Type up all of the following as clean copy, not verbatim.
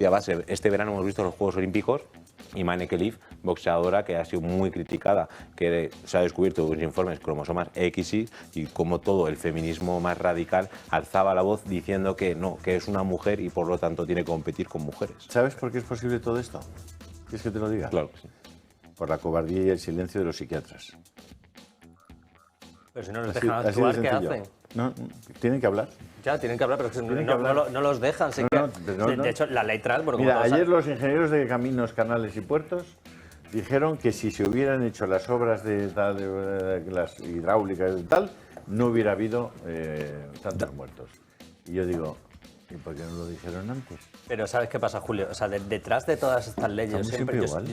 A base, este verano hemos visto los Juegos Olímpicos y Manneke Lief, boxeadora que ha sido muy criticada, que se ha descubierto en los informes cromosomas XY y como todo el feminismo más radical alzaba la voz diciendo que no, que es una mujer y por lo tanto tiene que competir con mujeres. ¿Sabes por qué es posible todo esto? ¿Quieres que te lo diga? Claro que sí. Por la cobardía y el silencio de los psiquiatras. Pero si no los dejan actuar, ¿qué hacen? No, tienen que hablar. Ya, tienen que hablar, pero es que no los dejan. De hecho, la ley trans... Mira, ayer los ingenieros de caminos, canales y puertos dijeron que si se hubieran hecho las obras de las hidráulicas y tal, no hubiera habido tantos muertos. Y yo digo, ¿y por qué no lo dijeron antes? Pero ¿sabes qué pasa, Julio? O sea, detrás de todas estas leyes,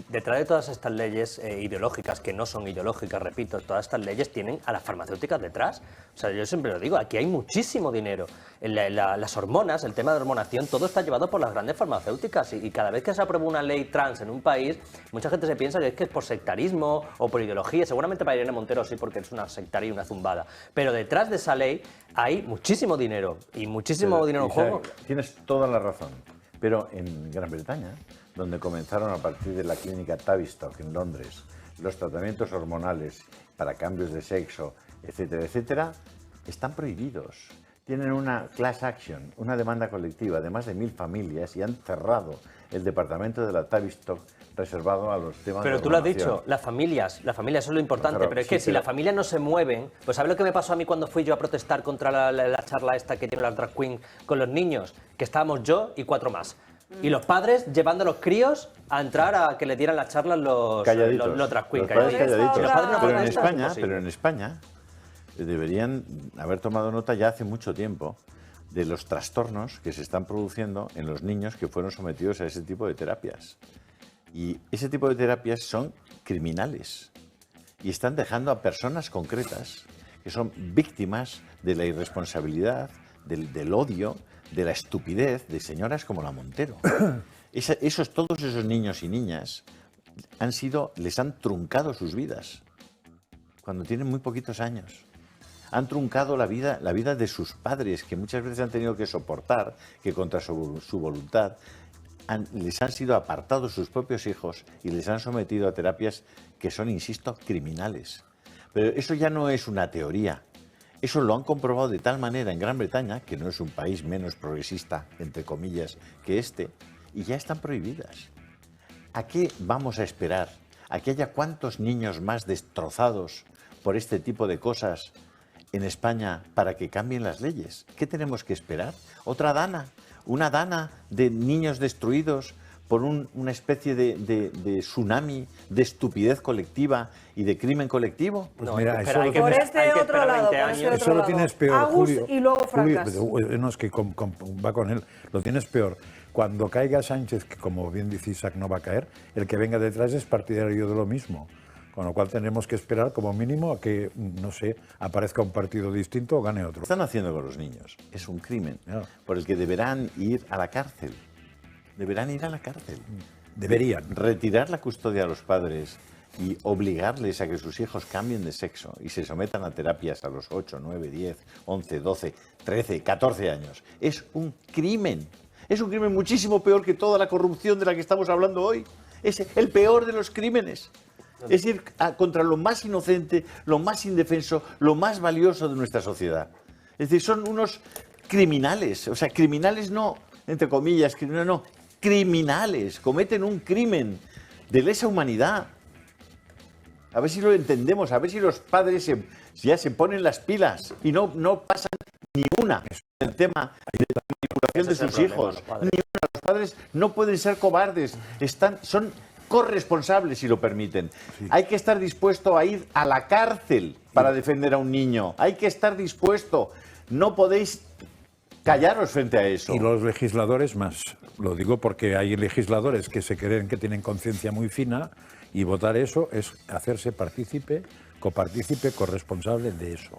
detrás de todas estas leyes ideológicas, que no son ideológicas, repito, todas estas leyes tienen a las farmacéuticas detrás. O sea, yo siempre lo digo, aquí hay muchísimo dinero. Las hormonas, el tema de hormonación, todo está llevado por las grandes farmacéuticas y cada vez que se aprueba una ley trans en un país, mucha gente se piensa que es por sectarismo o por ideología. Seguramente para Irene Montero sí, porque es una sectaria y una zumbada. Pero detrás de esa ley hay muchísimo dinero y muchísimo dinero en juego. Tienes toda la razón. Pero en Gran Bretaña, donde comenzaron a partir de la clínica Tavistock en Londres los tratamientos hormonales para cambios de sexo, etcétera, etcétera, están prohibidos. Tienen una class action, una demanda colectiva de más de 1000 familias y han cerrado el departamento de la Tavistock reservado a los temas de Pero tú lo has dicho, las familias, eso es lo importante, pero es que si las familias no se mueven, pues ¿sabes lo que me pasó a mí cuando fui yo a protestar contra la charla esta que tiene la drag queen con los niños? Que estábamos yo y 4 más. Y los padres llevando a los críos a entrar a que le dieran las charlas los drag queen. Calladitos. Pero en España deberían haber tomado nota ya hace mucho tiempo de los trastornos que se están produciendo en los niños que fueron sometidos a ese tipo de terapias. Y ese tipo de terapias son criminales y están dejando a personas concretas que son víctimas de la irresponsabilidad, del odio, de la estupidez de señoras como la Montero. Todos esos niños y niñas les han truncado sus vidas cuando tienen muy poquitos años. Han truncado la vida de sus padres, que muchas veces han tenido que soportar que contra su voluntad les han sido apartados sus propios hijos y les han sometido a terapias que son, insisto, criminales. Pero eso ya no es una teoría. Eso lo han comprobado de tal manera en Gran Bretaña, que no es un país menos progresista, entre comillas, que este, y ya están prohibidas. ¿A qué vamos a esperar? ¿A que haya cuántos niños más destrozados por este tipo de cosas en España para que cambien las leyes? ¿Qué tenemos que esperar? ¿Otra Dana? ¿Una Dana de niños destruidos por una especie de tsunami de estupidez colectiva y de crimen colectivo? Pues no, mira, por este otro lado. Eso lo tienes peor, Agus Julio. Y luego Francas. No, es que va con él. Lo tienes peor. Cuando caiga Sánchez, que como bien dice Isaac no va a caer, el que venga detrás es partidario de lo mismo. Con lo cual tendremos que esperar como mínimo a que, no sé, aparezca un partido distinto o gane otro. Lo que están haciendo con los niños es un crimen por el que deberán ir a la cárcel. Deberán ir a la cárcel. Deberían. Retirar la custodia a los padres y obligarles a que sus hijos cambien de sexo y se sometan a terapias a los 8, 9, 10, 11, 12, 13, 14 años. Es un crimen. Es un crimen muchísimo peor que toda la corrupción de la que estamos hablando hoy. Es el peor de los crímenes. Es ir contra lo más inocente, lo más indefenso, lo más valioso de nuestra sociedad. Es decir, son unos criminales. O sea, criminales no, entre comillas, no, criminales. Cometen un crimen de lesa humanidad. A ver si lo entendemos, a ver si los padres ya se ponen las pilas y no pasan ni una en el tema de la manipulación de sus hijos. Ni una. Los padres no pueden ser cobardes, son corresponsables, si lo permiten. Sí. Hay que estar dispuesto a ir a la cárcel para defender a un niño. Hay que estar dispuesto. No podéis callaros frente a eso. Y los legisladores más. Lo digo porque hay legisladores que se creen que tienen conciencia muy fina y votar eso es hacerse partícipe, copartícipe, corresponsable de eso.